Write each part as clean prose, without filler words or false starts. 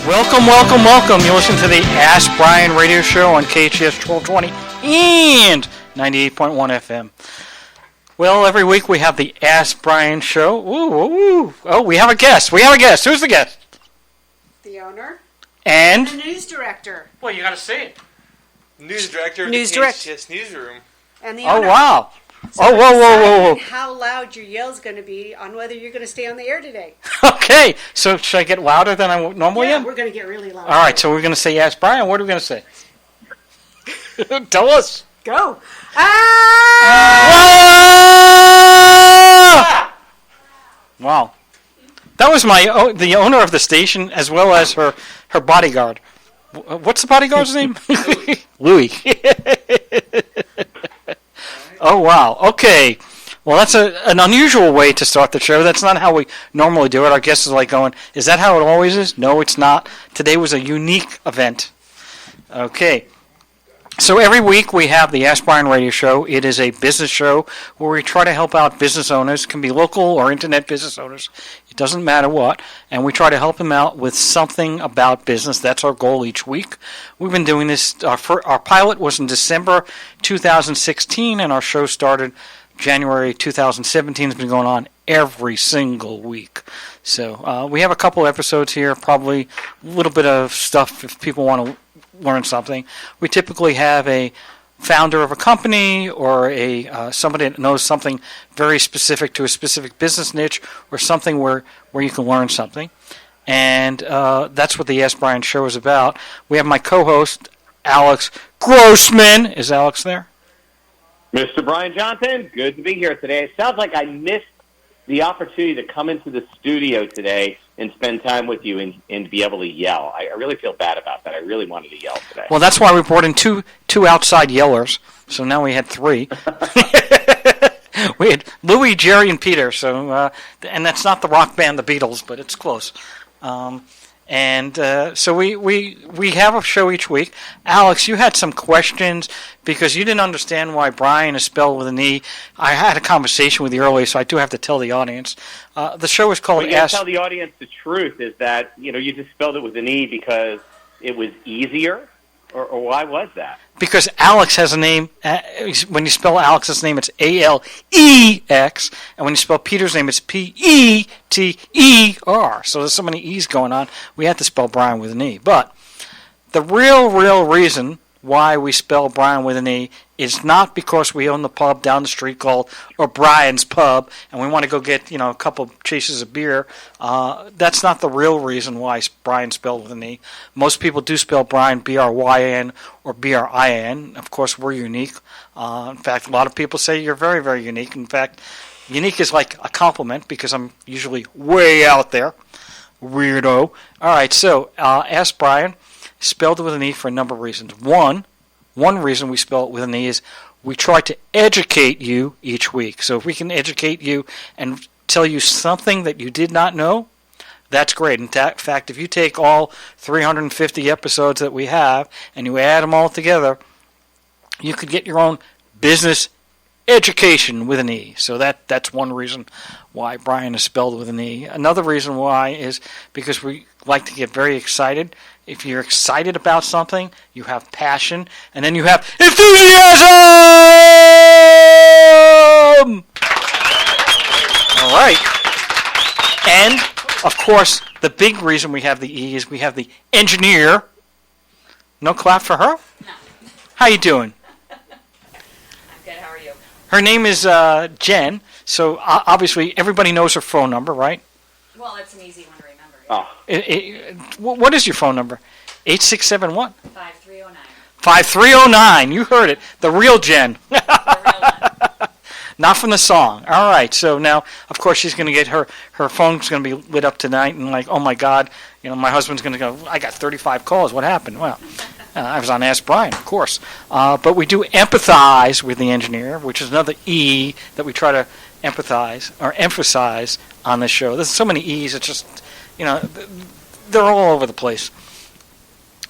Welcome, welcome, welcome. You listen to the Ask Brien radio show on KHTS 1220 and 98.1 FM. Well, every week we have the Ask Brien show. Ooh. Oh, we have a guest. Who's the guest? The owner. And? The news director. Well, you got to say it. News director of the KHTS newsroom. And the owner. Oh, wow. So whoa. How loud your yell's going to be on whether you're going to stay on the air today. Okay, so should I get louder than I normally am? We're going to get really loud. All right, so we're going to say Ask Brien. What are we going to say? Tell us. Go. Wow. That was the owner of the station as well as her bodyguard. What's the bodyguard's name? Louis. Oh, wow. Okay. Well, that's an unusual way to start the show. That's not how we normally do it. Our guest is like going, is that how it always is? No, it's not. Today was a unique event. Okay. So every week we have the Ask Brien radio show. It is a business show where we try to help out business owners. It can be local or internet business owners. It doesn't matter what. And we try to help them out with something about business. That's our goal each week. We've been doing this. Our pilot was in December 2016, and our show started January 2017. It's been going on every single week. So we have a couple episodes here, probably a little bit of stuff if people want to learn something. We typically have a founder of a company or somebody that knows something very specific to a specific business niche or something where you can learn something. And that's what the Ask Brien show is about. We have my co-host, Alex Grossman. Is Alex there? Mr. Brian Johnson, good to be here today. It sounds like I missed the opportunity to come into the studio today and spend time with you and be able to yell. I really feel bad about that. I really wanted to yell today. Well, that's why we brought in two outside yellers. So now we had three. We had Louis, Jerry, and Peter. So and that's not the rock band The Beatles, but it's close. So we have a show each week. Alex, you had some questions because you didn't understand why Brien is spelled with an E. I had a conversation with you earlier, so I do have to tell the audience. The show is called Ask. Tell the audience the truth is that you just spelled it with an E because it was easier, or why was that? Because Alex has a name. When you spell Alex's name, it's Alex, and when you spell Peter's name, it's Peter. So there's so many E's going on. We had to spell Brien with an E. But the real reason why we spell Brien with an E is not because we own the pub down the street called O'Brien's Pub and we want to go get a couple chases of beer. That's not the real reason why Brien's spelled with an E. Most people do spell Brien B-R-Y-N or B-R-I-N. Of course, we're unique. In fact, a lot of people say you're very, very unique. In fact, unique is like a compliment because I'm usually way out there. Weirdo. All right, so Ask Brien. Spelled with an E for a number of reasons. One reason we spell it with an E is we try to educate you each week. So if we can educate you and tell you something that you did not know, that's great. In fact, if you take all 350 episodes that we have and you add them all together, you could get your own business education with an E. So that's one reason why Brien is spelled with an E. Another reason why is because we like to get very excited. If you're excited about something, you have passion, and then you have enthusiasm! All right. And, of course, the big reason we have the E is we have the engineer. No clap for her? No. How you doing? I'm good. How are you? Her name is Jen, so obviously everybody knows her phone number, right? Well, it's an easy one to remember. Oh. What is your phone number? 867 what? 5309. 5309. You heard it. The real Jen. The real one. Not from the song. All right. So now, of course, she's going to get her phone's going to be lit up tonight and like, oh my God, my husband's going to go, I got 35 calls. What happened? Well, I was on Ask Brien, of course. But we do empathize with the engineer, which is another E that we try to empathize or emphasize on this show. There's so many E's. It's just, they're all over the place.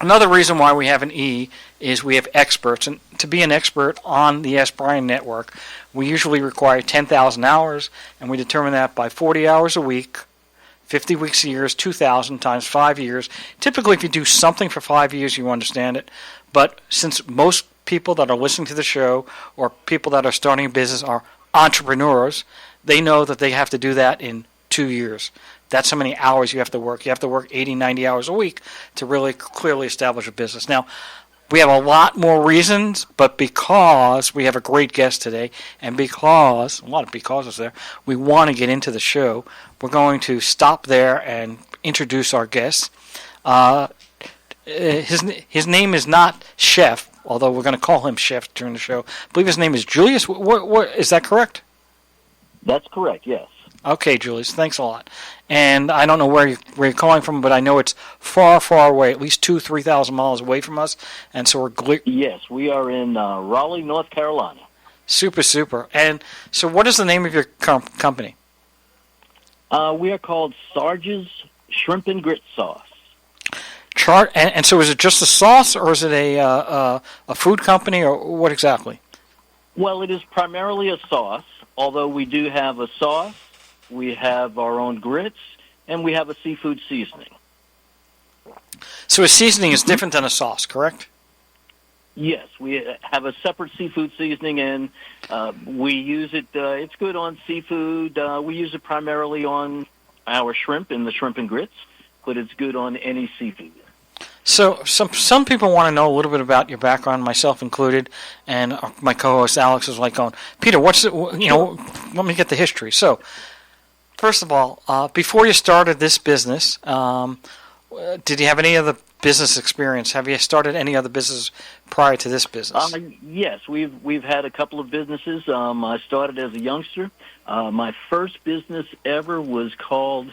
Another reason why we have an E is we have experts. And to be an expert on the Ask Brien network, we usually require 10,000 hours, and we determine that by 40 hours a week, 50 weeks a year is 2,000 times 5 years. Typically, if you do something for 5 years, you understand it. But since most people that are listening to the show or people that are starting a business are entrepreneurs, they know that they have to do that in 2 years. That's how many hours you have to work. You have to work 80, 90 hours a week to really clearly establish a business. Now, we have a lot more reasons, but because we have a great guest today, and because, a lot of becauses there, we want to get into the show, we're going to stop there and introduce our guest. His name is not Chef, although we're going to call him Chef during the show. I believe his name is Julius. Is that correct? That's correct, yes. Okay, Julius, thanks a lot. And I don't know where you're calling from, but I know it's far, far away, at least 3,000 miles away from us. And so Yes, we are in Raleigh, North Carolina. Super. And so what is the name of your company? We are called Sarge's Shrimp and Grits Sauce. And so is it just a sauce, or is it a food company, or what exactly? Well, it is primarily a sauce, although we do have a sauce, we have our own grits, and we have a seafood seasoning. So a seasoning is different than a sauce, correct? Yes, we have a separate seafood seasoning, and we use it. It's good on seafood. We use it primarily on our shrimp in the shrimp and grits, but it's good on any seafood. So some people want to know a little bit about your background, myself included, and my co-host Alex is like going, Peter, let me get the history. So, first of all, before you started this business, did you have any other business experience? Have you started any other business prior to this business? Yes, we've had a couple of businesses. I started as a youngster. My first business ever was called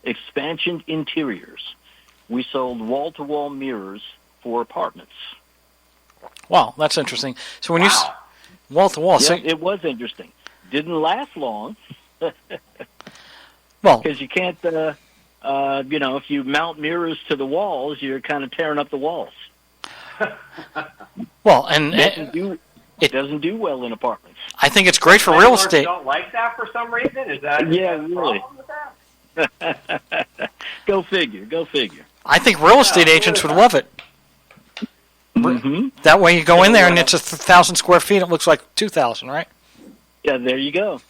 Expansion Interiors. We sold wall-to-wall mirrors for apartments. Wow, that's interesting. So when you wall-to-wall, yeah, it was interesting. Didn't last long. Well, because you can't, if you mount mirrors to the walls, you're kind of tearing up the walls. Well, and it doesn't do well in apartments. I think it's great for real estate. Don't like that for some reason. Is that really? With that? Go figure. I think real estate agents would love it. Mm-hmm. That way you go in there and it's 1,000 square feet. It looks like 2,000, right? Yeah, there you go.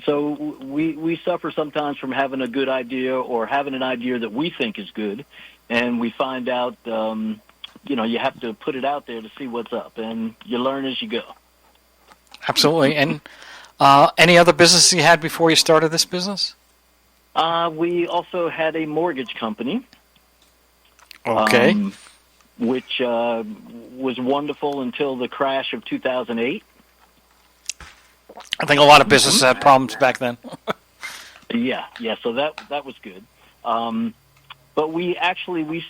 So we suffer sometimes from having a good idea or having an idea that we think is good, and we find out, you have to put it out there to see what's up, and you learn as you go. Absolutely. And any other business you had before you started this business? We also had a mortgage company. Okay. Which was wonderful until the crash of 2008. I think a lot of businesses had problems back then. Yeah. So that was good. But we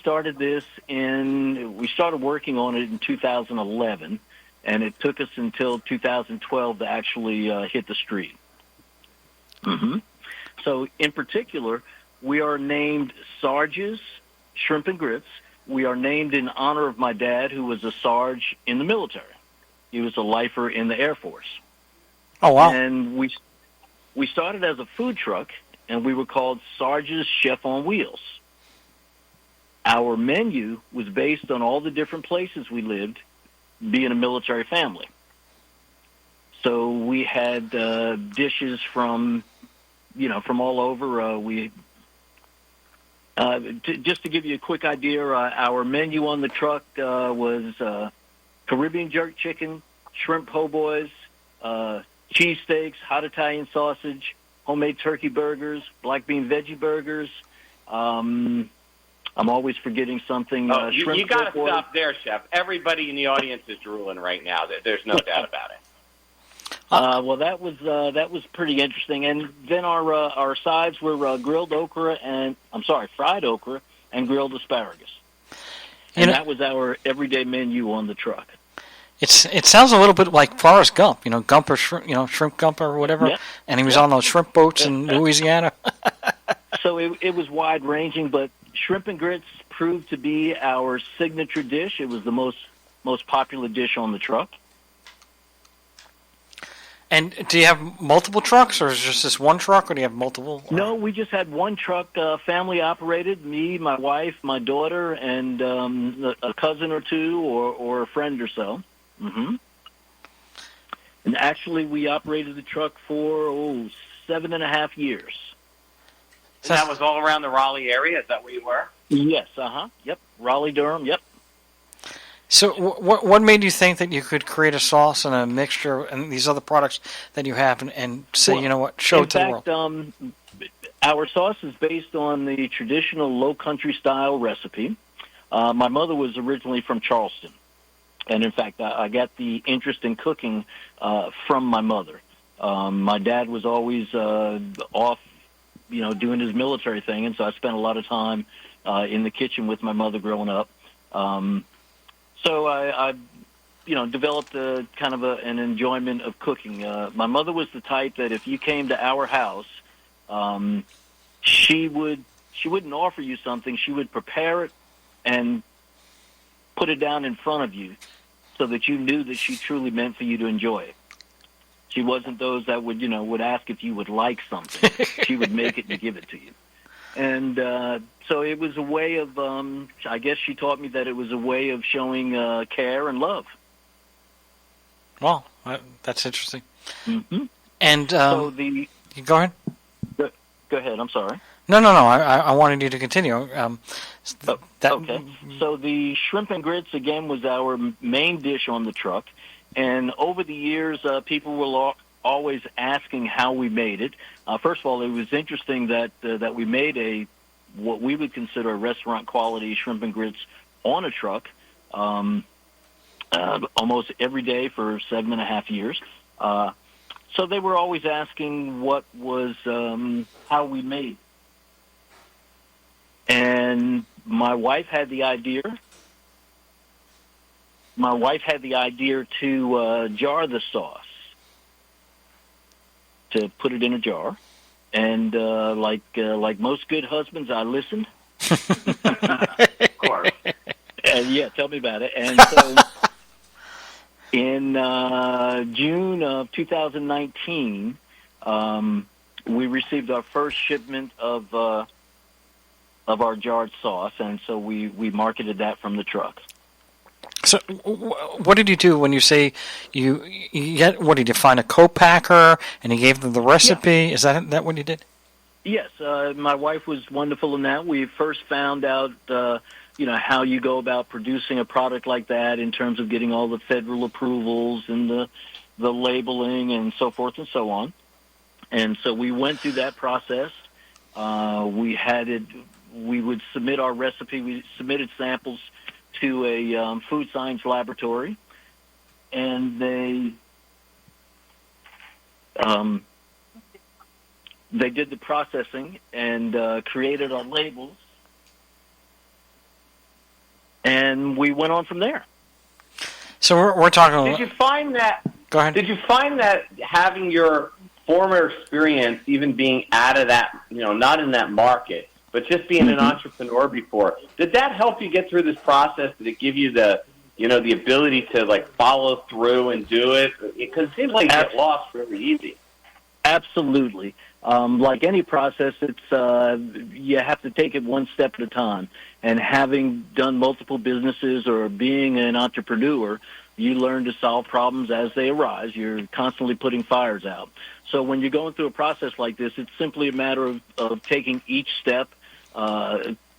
started this we started working on it in 2011, and it took us until 2012 to actually hit the street. Mm-hmm. So, in particular, we are named Sarge's Shrimp and Grits. We are named in honor of my dad, who was a Sarge in the military. He was a lifer in the Air Force. Oh, wow. And we started as a food truck, and we were called Sarge's Chef on Wheels. Our menu was based on all the different places we lived, being a military family. So we had dishes from all over. Just to give you a quick idea, our menu on the truck was Caribbean jerk chicken, shrimp po' boys, cheesesteaks, hot Italian sausage, homemade turkey burgers, black bean veggie burgers. I'm always forgetting something. You got to stop there, Chef. Everybody in the audience is drooling right now. There's no doubt about it. Well, that was pretty interesting. And then our sides were fried okra and grilled asparagus. And that was our everyday menu on the truck. It sounds a little bit like Forrest Gump, Gumper, Shrimp Gumper or whatever. Yep. And he was on those shrimp boats in Louisiana. So it was wide ranging, but shrimp and grits proved to be our signature dish. It was the most popular dish on the truck. And do you have multiple trucks, or is it just this one truck, or do you have multiple? No, we just had one truck, family operated. Me, my wife, my daughter, and a cousin or two, or a friend or so. Mm-hmm. And actually, we operated the truck for 7.5 years. And that was all around the Raleigh area. Is that where you were? Yes. Yep. Raleigh, Durham. Yep. So what made you think that you could create a sauce and a mixture and these other products that you have and say, you know what, show it to the world? Our sauce is based on the traditional low country style recipe. My mother was originally from Charleston. And in fact, I got the interest in cooking from my mother. My dad was always off, doing his military thing. And so I spent a lot of time in the kitchen with my mother growing up. So I developed a kind of an enjoyment of cooking. My mother was the type that if you came to our house, she wouldn't offer you something. She would prepare it and put it down in front of you so that you knew that she truly meant for you to enjoy it. She wasn't those that would ask if you would like something. She would make it and give it to you. And so it was a way of, I guess she taught me that it was a way of showing care and love. Well, that's interesting. Mm-hmm. And so go ahead. Go ahead. I'm sorry. No. I wanted you to continue. Okay. So the shrimp and grits, again, was our main dish on the truck. And over the years, people were always asking how we made it. First of all, it was interesting that we made what we would consider a restaurant quality shrimp and grits on a truck almost every day for 7.5 years. So they were always asking what was how we made. And my wife had the idea. To jar the sauce, to put it in a jar, and like most good husbands, I listened. Of course. And yeah, tell me about it. And so in June of 2019, we received our first shipment of our jarred sauce, and so we marketed that from the truck. So, what did you do when you say you what did you find a co-packer and you gave them the recipe? Yeah. Is that what you did? Yes, my wife was wonderful in that. We first found out, how you go about producing a product like that in terms of getting all the federal approvals and the labeling and so forth and so on. And so we went through that process. We would submit our recipe. We submitted samples to a food science laboratory, and they did the processing and created our labels, and we went on from there. So we're talking. Did you find that? Go ahead. Did you find that having your former experience, even being out of that, not in that market, but just being an entrepreneur before, did that help you get through this process? Did it give you the ability to follow through and do it? Because it seems like you get lost really easy. Absolutely. Like any process, it's you have to take it one step at a time. And having done multiple businesses or being an entrepreneur, you learn to solve problems as they arise. You're constantly putting fires out. So when you're going through a process like this, it's simply a matter of taking each step,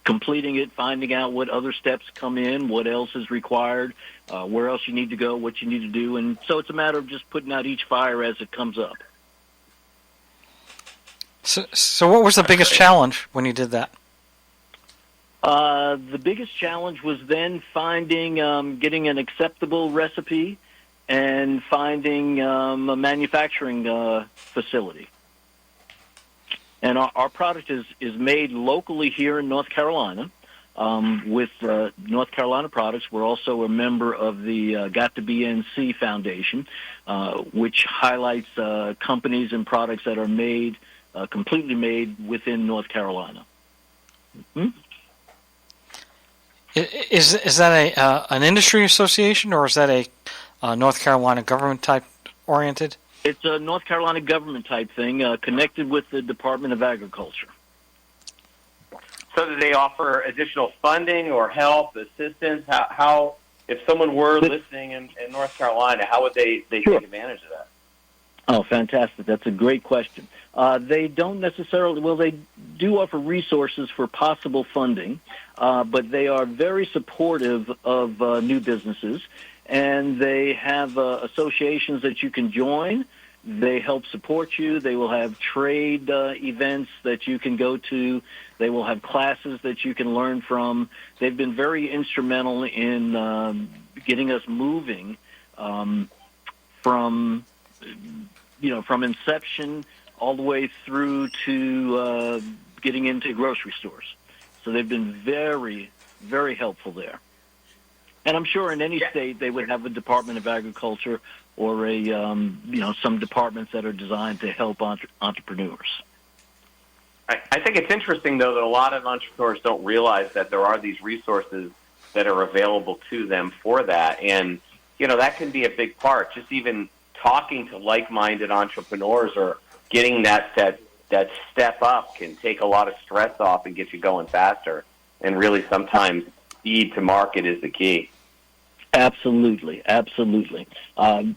completing it, finding out what other steps come in, what else is required, where else you need to go, what you need to do. And so it's a matter of just putting out each fire as it comes up. So what was the biggest challenge when you did that? The biggest challenge was then finding, getting an acceptable recipe and finding a manufacturing facility. And our product is made locally here in North Carolina. With North Carolina Products, we're also a member of the Got to BNC Foundation, which highlights companies and products that are made, completely made within North Carolina. Mm-hmm. Is that an industry association, or is that a North Carolina government type oriented? It's a North Carolina government type thing, connected with the Department of Agriculture. So do they offer additional funding or help, assistance? How if someone were listening in North Carolina, how would they take advantage of that? Oh, fantastic. That's a great question. They don't necessarily, well, they do offer resources for possible funding, but they are very supportive of new businesses, and they have associations that you can join. They help support you. They will have trade events that you can go to. They will have classes that you can learn from. They've been very instrumental in getting us moving from inception all the way through to getting into grocery stores. So they've been very, very helpful there. And I'm sure in any state they would have a Department of Agriculture or some departments that are designed to help entrepreneurs. I think it's interesting, though, that a lot of entrepreneurs don't realize that there are these resources that are available to them for that. And, that can be a big part. Just even talking to like-minded entrepreneurs or getting that step up can take a lot of stress off and get you going faster. And really sometimes speed to market is the key. Absolutely. And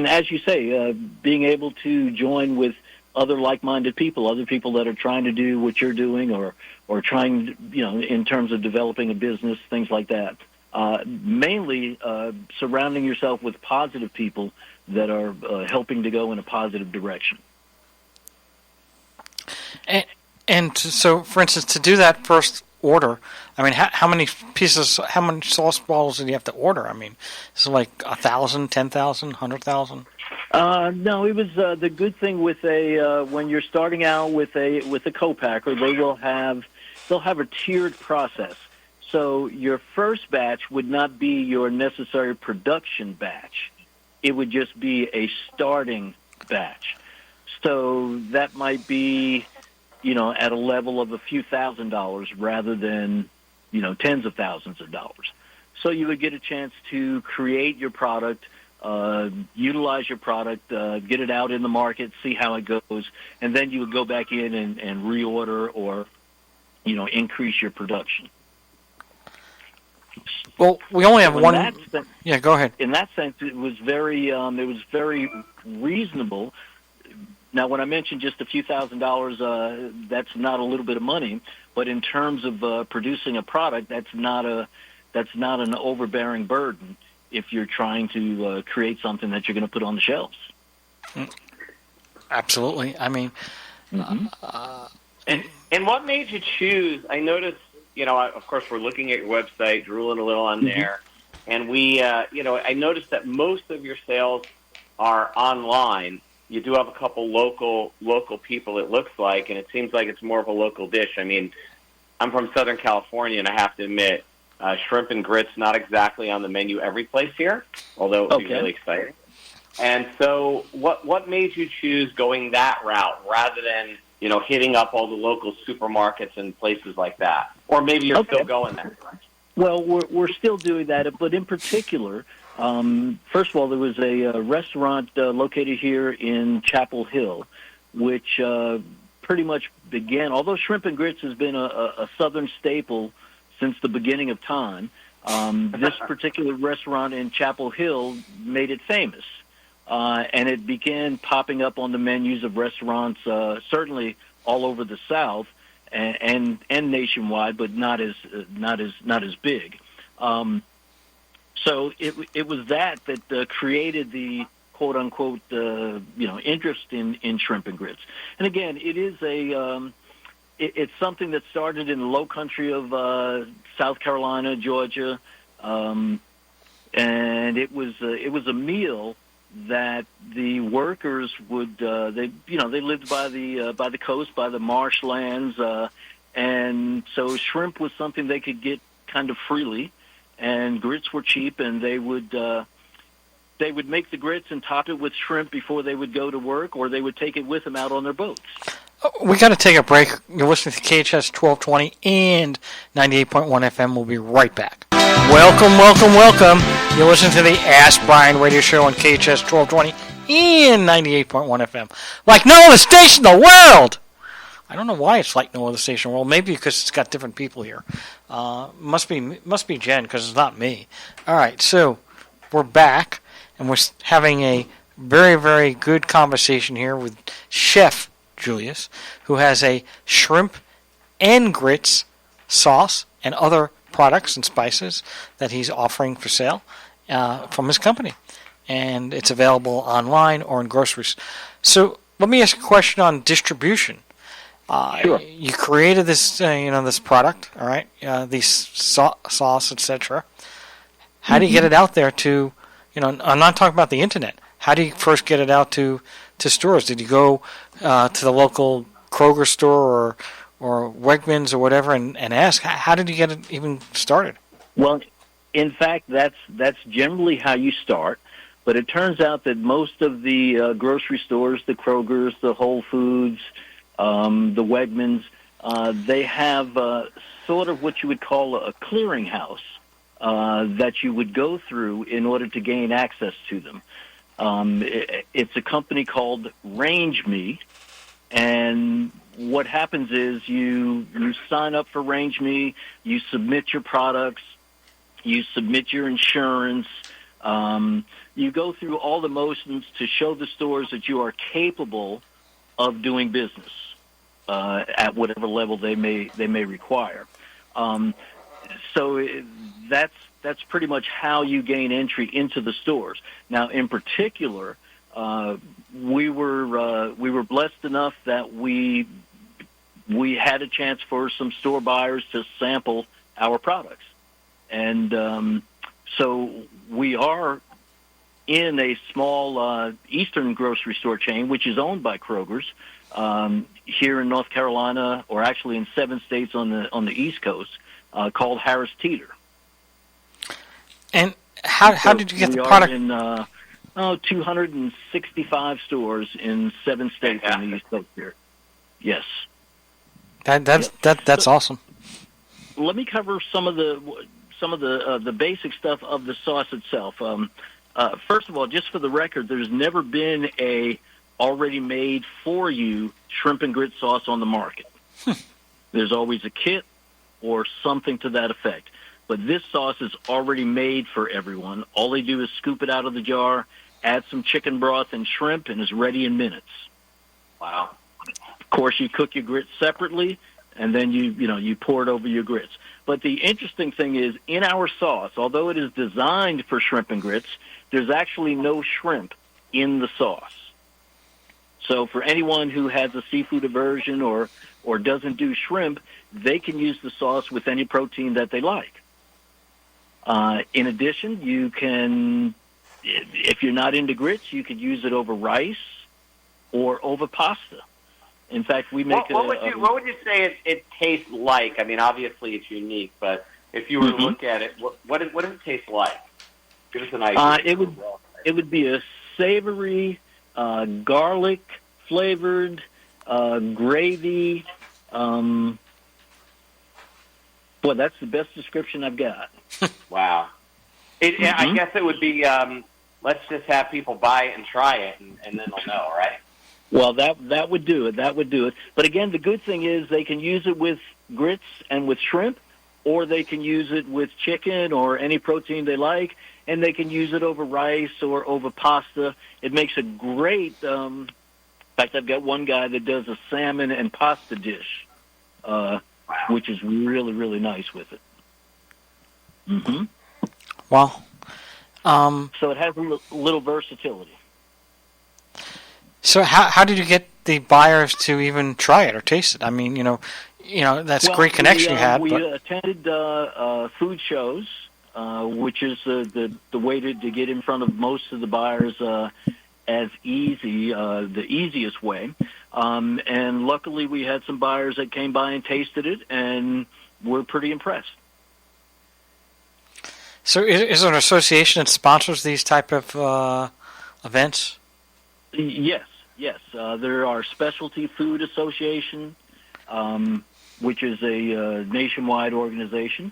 as you say, being able to join with other like-minded people, other people that are trying to do what you're doing or trying, in terms of developing a business, things like that. Mainly surrounding yourself with positive people that are helping to go in a positive direction. And so, for instance, to do that first order, I mean, how many sauce bottles did you have to order? I mean, is it like 1,000, 10,000, 100,000? No, it was the good thing with when you're starting out with a co-packer, they'll have a tiered process. So your first batch would not be your necessary production batch. It would just be a starting batch. So that might be, at a level of a few $1,000s rather than, tens of thousands of dollars. So you would get a chance to create your product, utilize your product, get it out in the market, see how it goes, and then you would go back in and reorder or, increase your production. Well, we only have one. Yeah, go ahead. In that sense, it was very reasonable. Now, when I mentioned just a few $1,000s, that's not a little bit of money. But in terms of producing a product, that's not an overbearing burden if you're trying to create something that you're going to put on the shelves. Absolutely. I mean, and what made you choose? I noticed. Of course, we're looking at your website, drooling a little on there, and we, I noticed that most of your sales are online. You do have a couple local people, it looks like, and it seems like it's more of a local dish. I mean, I'm from Southern California, and I have to admit, shrimp and grits not exactly on the menu every place here, although it would be really exciting. And so, what made you choose going that route rather than hitting up all the local supermarkets and places like that? Or maybe you're still going that direction. Well, we're still doing that, but in particular, first of all, there was a restaurant located here in Chapel Hill, which pretty much began, although shrimp and grits has been a Southern staple since the beginning of time, this particular restaurant in Chapel Hill made it famous. And it began popping up on the menus of restaurants, certainly all over the South and nationwide, but not as big. So it was that created the quote unquote interest in shrimp and grits. And again, it is it's something that started in the Low Country of South Carolina, Georgia, and it was a meal that the workers would they lived by the coast, by the marshlands, and so shrimp was something they could get kind of freely, and grits were cheap, and they would make the grits and top it with shrimp before they would go to work, or they would take it with them out on their boats. We got to take a break. You're listening to KHTS 1220 and 98.1 FM. We'll be right back. Welcome. You're listening to the Ask Brien radio show on KHTS 1220 and 98.1 FM. Like no other station in the world! I don't know why it's like no other station in the world. Maybe because it's got different people here. Must be Jen, because it's not me. All right, so we're back, and we're having a very, very good conversation here with Chef Julius, who has a shrimp and grits sauce and other products and spices that he's offering for sale from his company. And it's available online or in groceries. So let me ask a question on distribution. Sure. You created this, this product, all right? These sauce, etc. How do you get it out there to, I'm not talking about the internet. How do you first get it out to stores? Did you go to the local Kroger store or Wegmans or whatever and ask? How did you get it even started? Well, in fact, that's generally how you start. But it turns out that most of the grocery stores, the Krogers, the Whole Foods, the Wegmans, they have sort of what you would call a clearinghouse that you would go through in order to gain access to them. It's a company called Range Me, and what happens is you sign up for Range Me, you submit your products, you submit your insurance, you go through all the motions to show the stores that you are capable of doing business at whatever level they may require. So that's pretty much how you gain entry into the stores. Now, in particular, we were blessed enough that we had a chance for some store buyers to sample our products, and so we are in a small eastern grocery store chain, which is owned by Kroger's, here in North Carolina, or actually in 7 states on the East Coast, called Harris Teeter. And how did you get the product? We are in 265 stores in 7 states on the East Coast here. Yes. That's awesome. Let me cover some of the basic stuff of the sauce itself. First of all, just for the record, there's never been a already made for you shrimp and grit sauce on the market. There's always a kit or something to that effect. But this sauce is already made for everyone. All they do is scoop it out of the jar, add some chicken broth and shrimp, and it's ready in minutes. Wow. Of course, you cook your grits separately, and then you pour it over your grits. But the interesting thing is, in our sauce, although it is designed for shrimp and grits, there's actually no shrimp in the sauce. So for anyone who has a seafood aversion or doesn't do shrimp, they can use the sauce with any protein that they like. In addition, you can, if you're not into grits, you could use it over rice or over pasta. In fact, we make what would you say it tastes like? I mean, obviously it's unique, but if you were to look at it, what does it taste like? Give us an idea. It would be a savory, garlic flavored gravy. Boy, that's the best description I've got. Wow. I guess it would be, let's just have people buy it and try it, and then they'll know, right? Well, that would do it. That would do it. But again, the good thing is they can use it with grits and with shrimp, or they can use it with chicken or any protein they like, and they can use it over rice or over pasta. It makes a great, in fact, I've got one guy that does a salmon and pasta dish, which is really, really nice with it. Mm-hmm. Wow. So it has a little versatility. So how did you get the buyers to even try it or taste it? I mean, that's a great connection you had. We attended food shows, which is the way to get in front of most of the buyers the easiest way. And luckily we had some buyers that came by and tasted it, and were pretty impressed. So is there an association that sponsors these type of events? Yes. There are Specialty Food Association, which is a nationwide organization.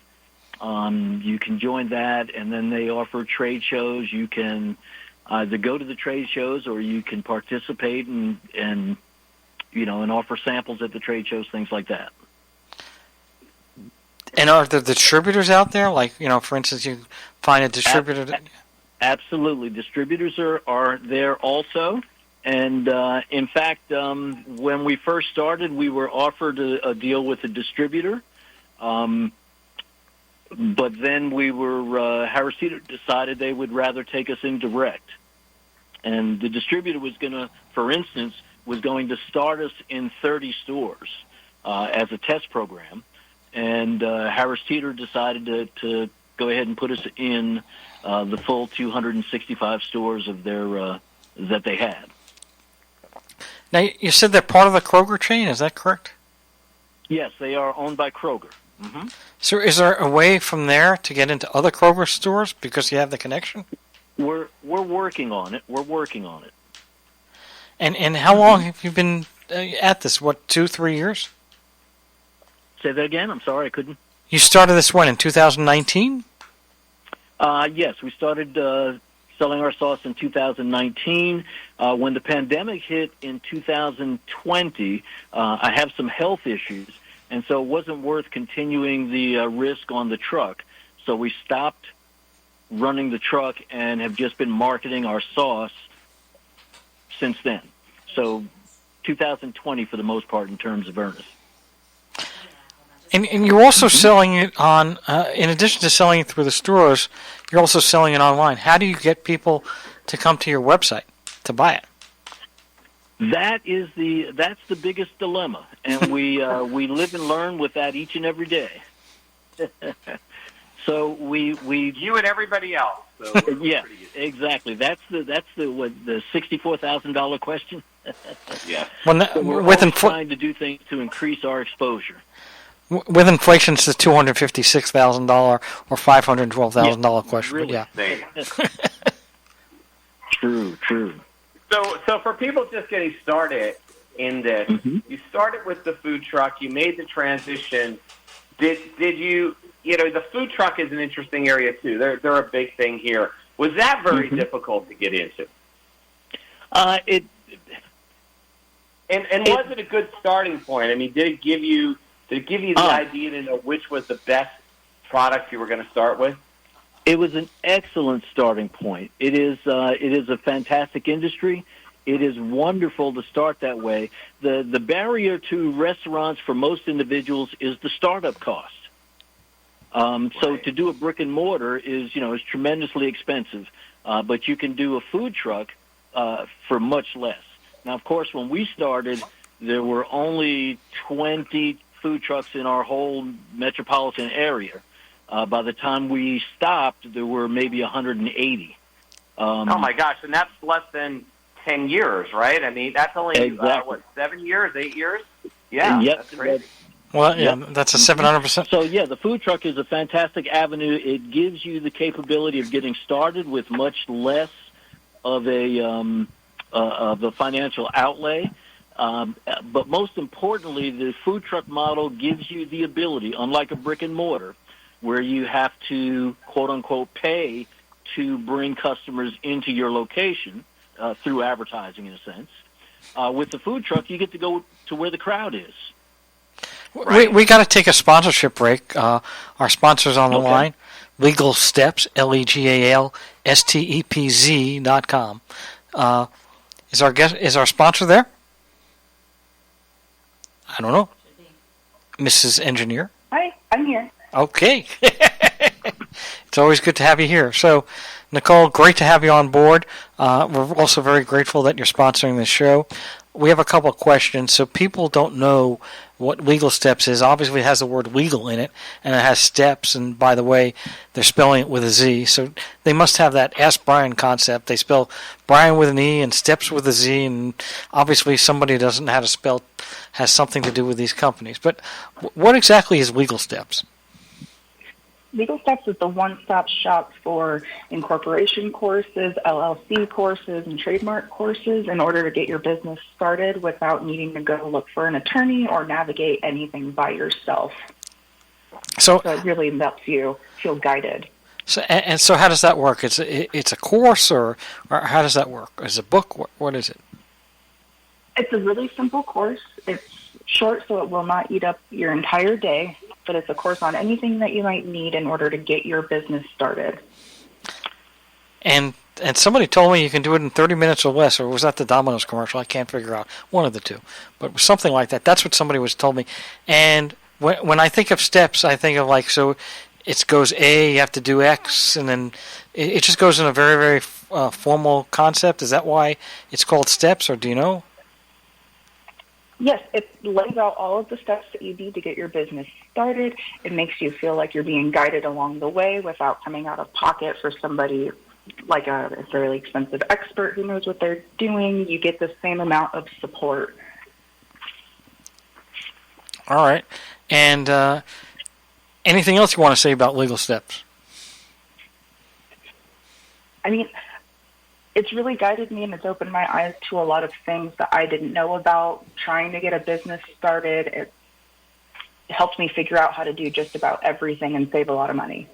You can join that, and then they offer trade shows. You can either go to the trade shows or you can participate and offer samples at the trade shows, things like that. And are there distributors out there? Like, for instance, you find a distributor. Absolutely. Distributors are there also. And in fact, when we first started, we were offered a deal with a distributor. But then Harris Teeter decided they would rather take us in direct. And the distributor was going to start us in 30 stores as a test program. And Harris Teeter decided to go ahead and put us in the full 265 stores of their that they had. Now, you said they're part of the Kroger chain. Is that correct? Yes, they are owned by Kroger. Mm-hmm. So is there a way from there to get into other Kroger stores because you have the connection? We're working on it. And how long have you been at this? 2-3 years? Say that again? I'm sorry, I couldn't. You started this in 2019? Yes, we started selling our sauce in 2019. When the pandemic hit in 2020, I have some health issues, and so it wasn't worth continuing the risk on the truck. So we stopped running the truck and have just been marketing our sauce since then. So 2020 for the most part in terms of earnest. And you're also selling it on, in addition to selling it through the stores, you're also selling it online. How do you get people to come to your website to buy it? That's the biggest dilemma, and we live and learn with that each and every day. So we you and everybody else. So yeah, exactly. That's the $64,000 question. Yeah. So we're trying to do things to increase our exposure. With inflation, it's the $256,000 or $512,000 question. Really? Yeah. True. So for people just getting started in this, you started with the food truck. You made the transition. Did you? The food truck is an interesting area too. They're a big thing here. Was that very difficult to get into? It. And was it a good starting point? I mean, did it give you the idea to know which was the best product you were going to start with? It was an excellent starting point. It is a fantastic industry. It is wonderful to start that way. The barrier to restaurants for most individuals is the startup cost. So to do a brick and mortar is tremendously expensive, but you can do a food truck for much less. Now, of course, when we started, there were only 20 food trucks in our whole metropolitan area. By the time we stopped, there were maybe 180. Oh my gosh! And that's less than 10 years, right? I mean, that's only 7 years, 8 years? Yeah, yep. That's crazy. Well, yeah, that's a 700%. So yeah, the food truck is a fantastic avenue. It gives you the capability of getting started with much less of a financial outlay. But most importantly, the food truck model gives you the ability, unlike a brick and mortar, where you have to, quote unquote, pay to bring customers into your location through advertising, in a sense. With the food truck, you get to go to where the crowd is. Right. We got to take a sponsorship break. Our sponsors on the line, Legal Steps, LegalStepz.com. Is our sponsor there? I don't know. Mrs. Engineer? Hi, I'm here. Okay. It's always good to have you here. So, Nicole, great to have you on board. We're also very grateful that you're sponsoring this show. We have a couple of questions. So people don't know what Legal Steps is. Obviously, it has the word legal in it, and it has steps. And by the way, they're spelling it with a Z. So they must have that Ask Brien concept. They spell Brien with an E and Steps with a Z. And obviously, somebody who doesn't know how to spell has something to do with these companies. But what exactly is Legal Steps? Legal Steps is the one-stop shop for incorporation courses, LLC courses, and trademark courses in order to get your business started without needing to go look for an attorney or navigate anything by yourself. So it really helps you feel guided. So how does that work? It's a course, or how does that work? Is it a book? What is it? It's a really simple course. It's short, so it will not eat up your entire day, but it's a course on anything that you might need in order to get your business started. And somebody told me you can do it in 30 minutes or less, or was that the Domino's commercial? I can't figure out. One of the two. But it was something like that. That's what somebody was told me. And when I think of steps, I think of like, so it goes A, you have to do X, and then it just goes in a very, very formal concept. Is that why it's called steps, or do you know? Yes, it lays out all of the steps that you need to get your business started. It makes you feel like you're being guided along the way without coming out of pocket for somebody like a fairly expensive expert who knows what they're doing. You get the same amount of support. All right. And anything else you want to say about legal steps? I mean, it's really guided me and it's opened my eyes to a lot of things that I didn't know about trying to get a business started. It helped me figure out how to do just about everything and save a lot of money.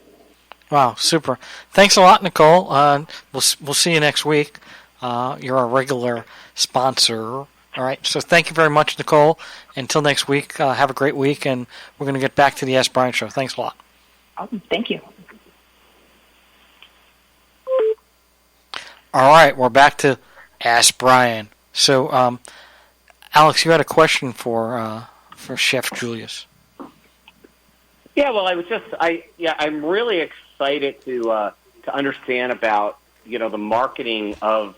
Wow, super. Thanks a lot, Nicole. We'll see you next week. You're a regular sponsor. All right, so thank you very much, Nicole. Until next week, have a great week, and we're going to get back to the Ask Brien show. Thanks a lot. Awesome. Thank you. All right, we're back to Ask Brien. So, Alex, you had a question for Chef Julius. Yeah, well, I'm really excited to understand about the marketing of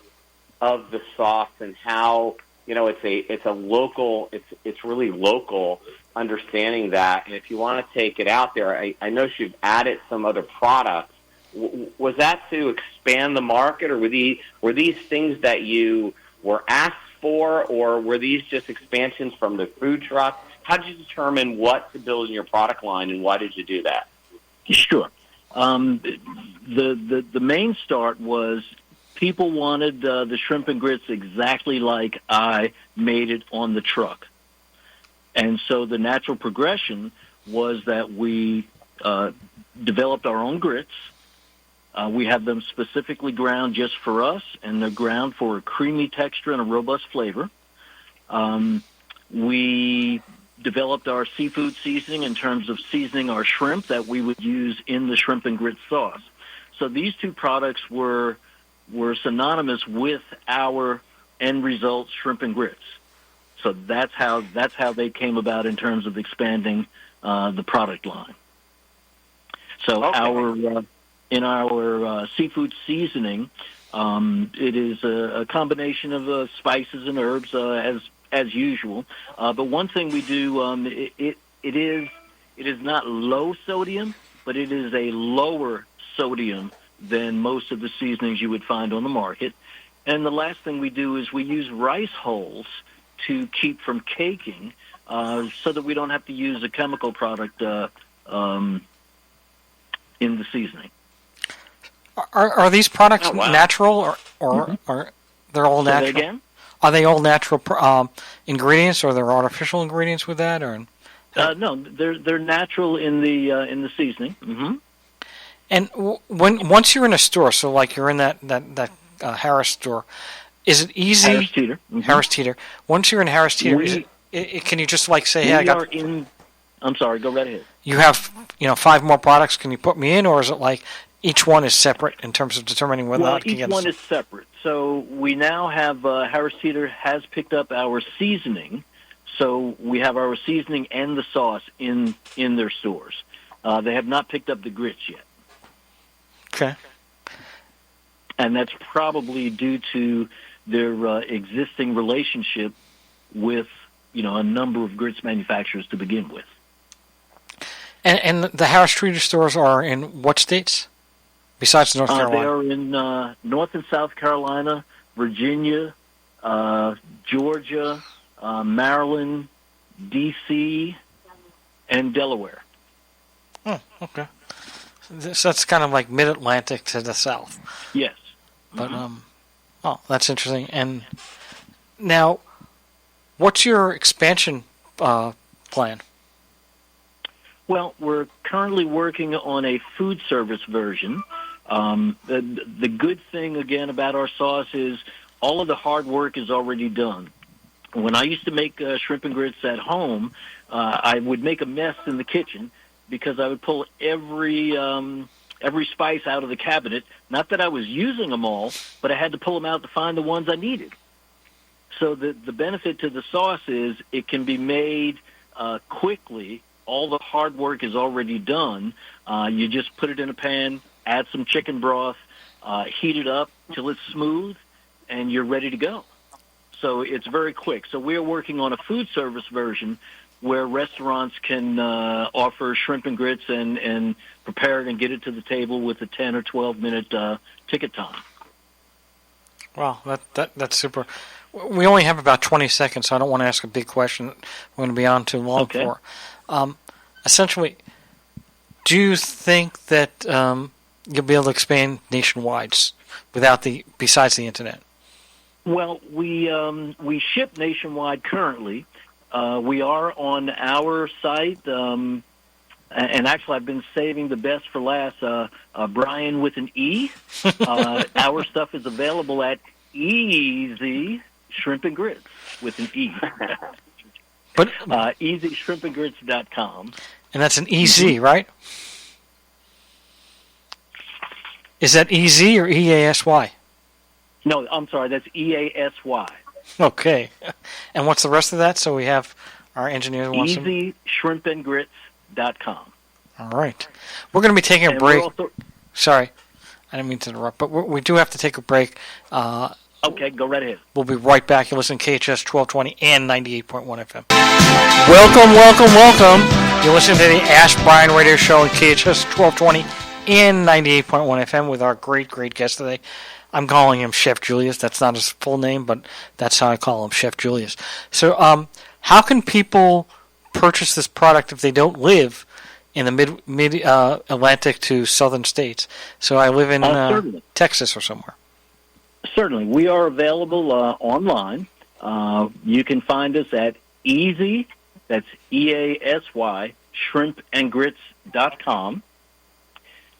the sauce and how it's a local, it's really local understanding that. And if you want to take it out there, I know you've added some other products. Was that to expand the market, or were these things that you were asked for, or were these just expansions from the food truck? How did you determine what to build in your product line, and why did you do that? Sure. The main start was people wanted the shrimp and grits exactly like I made it on the truck. And so the natural progression was that we developed our own grits. We have them specifically ground just for us, and they're ground for a creamy texture and a robust flavor. We developed our seafood seasoning in terms of seasoning our shrimp that we would use in the shrimp and grit sauce. So these two products were synonymous with our end result, shrimp and grits. So that's how they came about in terms of expanding the product line. So Okay. In our seafood seasoning, it is a combination of spices and herbs as usual. But one thing we do, it is not low sodium, but it is a lower sodium than most of the seasonings you would find on the market. And the last thing we do is we use rice hulls to keep from caking, so that we don't have to use a chemical product in the seasoning. Are these products wow. natural, or they're all natural? Say that again? Are they all natural ingredients, or are there artificial ingredients with that, or? No, they're natural in the seasoning. Mm-hmm. And once you're in a store, so like you're in that Harris store, is it easy? Harris Teeter. Mm-hmm. Harris Teeter. Once you're in Harris Teeter, can you just like say, "Hey, I'm sorry. Go right ahead. You have 5 more products. Can you put me in?" Or is it like each one is separate in terms of determining whether or not each one is separate. So we now have Harris Teeter has picked up our seasoning. So we have our seasoning and the sauce in their stores. They have not picked up the grits yet. Okay. And that's probably due to their existing relationship with a number of grits manufacturers to begin with. And the Harris Teeter stores are in what states? Besides North Carolina? They are in North and South Carolina, Virginia, Georgia, Maryland, D.C., and Delaware. Oh, okay. So that's kind of like mid-Atlantic to the south. Yes. But, that's interesting. And now, what's your expansion plan? Well, we're currently working on a food service version. The good thing, again, about our sauce is all of the hard work is already done. When I used to make shrimp and grits at home, I would make a mess in the kitchen because I would pull every spice out of the cabinet. Not that I was using them all, but I had to pull them out to find the ones I needed. So the benefit to the sauce is it can be made quickly. All the hard work is already done. You just put it in a pan, add some chicken broth, heat it up till it's smooth, and you're ready to go. So it's very quick. So we're working on a food service version where restaurants can offer shrimp and grits and prepare it and get it to the table with a 10 or 12-minute ticket time. Wow, that's super. We only have about 20 seconds, so I don't want to ask a big question we're going to be on too long for. Essentially, do you think that you'll be able to expand nationwide besides the internet? Well, we ship nationwide currently. We are on our site, and actually I've been saving the best for last, Brien with an E. Our stuff is available at Easy Shrimp and Grits with an E. But EasyShrimpandGrits.com. And that's an EZ, right? Is that EZ or EASY? No, I'm sorry, that's EASY. Okay. And what's the rest of that? So we have our engineer wants to... EasyShrimpandGrits.com. All right. We're going to be taking a break. Sorry, I didn't mean to interrupt, but we do have to take a break. Okay, go right ahead. We'll be right back. You're listening to KHTS 1220 and 98.1 FM. Welcome. You're listening to the Ask Brien radio show on KHTS 1220 and 98.1 FM with our great guest today. I'm calling him Chef Julius. That's not his full name, but that's how I call him, Chef Julius. So how can people purchase this product if they don't live in the mid-Atlantic to southern states? So I live in Texas or somewhere. Certainly. We are available online. You can find us at Easy, that's EASY, shrimpandgrits.com.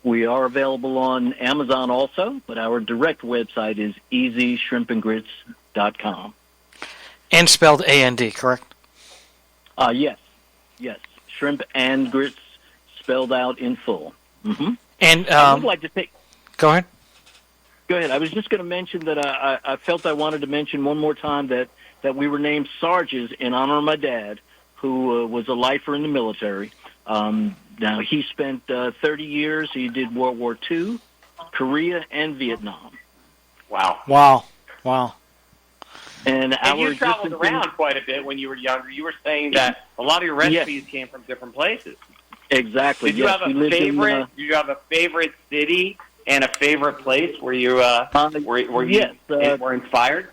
We are available on Amazon also, but our direct website is easyshrimpandgrits.com. And spelled A-N-D, correct? Yes. Shrimp and grits spelled out in full. Mm-hmm. And I would like to take... Go ahead. Go ahead. I was just going to mention that I felt I wanted to mention one more time that we were named Sarges in honor of my dad, who was a lifer in the military. Now, he spent 30 years. He did World War II, Korea, and Vietnam. Wow. And you traveled around quite a bit when you were younger. You were saying that a lot of your recipes came from different places. Exactly. Did you have a favorite? Did you have a favorite city and a favorite place where you were inspired?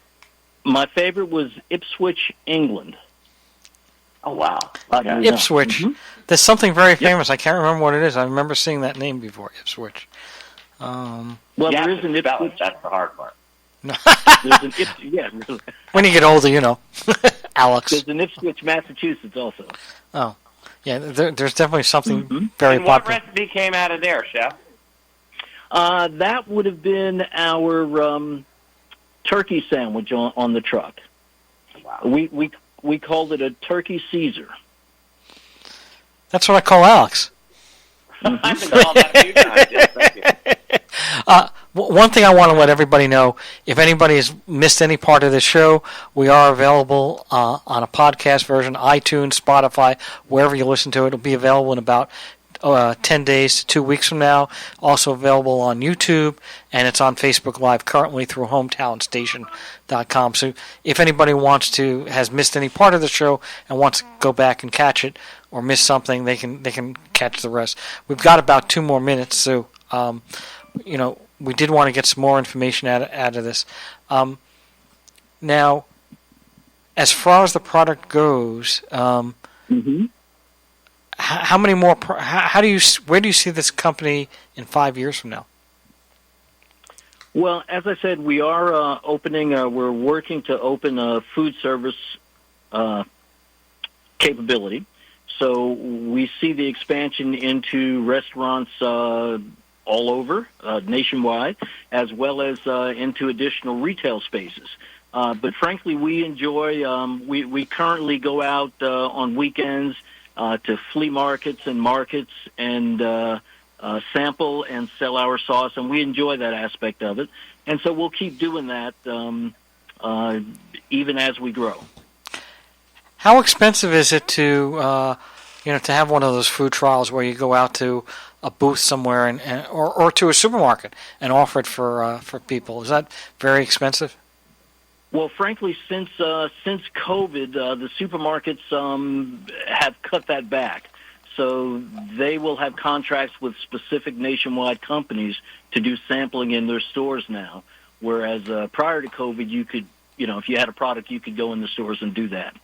My favorite was Ipswich, England. Oh, wow. Okay. Ipswich. Mm-hmm. There's something very famous. I can't remember what it is. I remember seeing that name before, Ipswich. There is an Ipswich. That's the hard part. There's an when you get older, you know. Alex. There's an Ipswich, Massachusetts also. Oh. Yeah, there's definitely something very popular. What recipe came out of there, Chef? That would have been our turkey sandwich on the truck. Wow. We called it a turkey Caesar. That's what I call Alex. I've been called that a few times. Yes, thank you. One thing I want to let everybody know, if anybody has missed any part of this show, we are available on a podcast version, iTunes, Spotify, wherever you listen to it. It'll be available in about 10 days to 2 weeks from now. Also available on YouTube, and it's on Facebook Live currently through HometownStation.com. So if anybody has missed any part of the show and wants to go back and catch it or miss something, they can catch the rest. We've got about 2 more minutes, so we did want to get some more information out of this. Now, as far as the product goes, how many more? Where do you see this company in 5 years from now? Well, as I said, we are opening. We're working to open a food service capability. so we see the expansion into restaurants all over, nationwide, as well as into additional retail spaces. But frankly, we enjoy, we currently go out on weekends to flea markets and sample and sell our sauce, and we enjoy that aspect of it. And so we'll keep doing that even as we grow. How expensive is it to have one of those food trials where you go out to a booth somewhere or to a supermarket and offer it for people? Is that very expensive? Well, frankly, since COVID, the supermarkets have cut that back. So they will have contracts with specific nationwide companies to do sampling in their stores now. Whereas prior to COVID, you could, if you had a product, you could go in the stores and do that.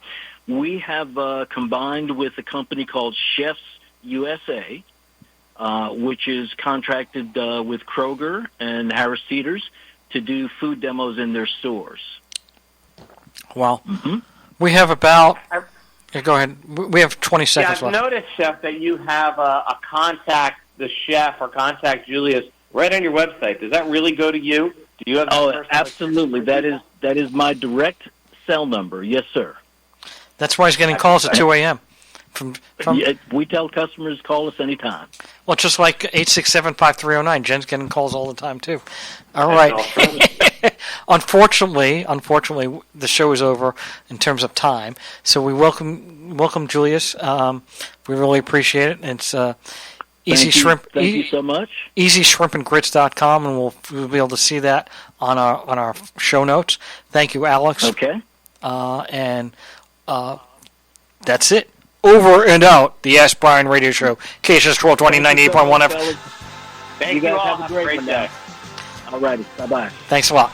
We have combined with a company called Chefs USA, which is contracted with Kroger and Harris Teeters to do food demos in their stores. Well, we have about... go ahead. We have 20 seconds left. I've noticed, Chef, that you have a contact the chef or contact Julius right on your website. Does that really go to you? Do you have? Oh, absolutely. That is my direct cell number. Yes, sir. That's why he's getting calls at 2 a.m. We tell customers call us anytime. Well, just like 867-5309. Jen's getting calls all the time too. All right. Unfortunately, the show is over in terms of time. So we welcome Julius. We really appreciate it. It's Easy Shrimp. Thank you so much. EasyShrimpandGrits.com, and we'll be able to see that on our show notes. Thank you, Alex. Okay. And that's it. Over and out. The Ask Brien Radio Show. KHTS 1220, 98.1 FM. Thank you all. Have a great day. All righty. Bye-bye. Thanks a lot.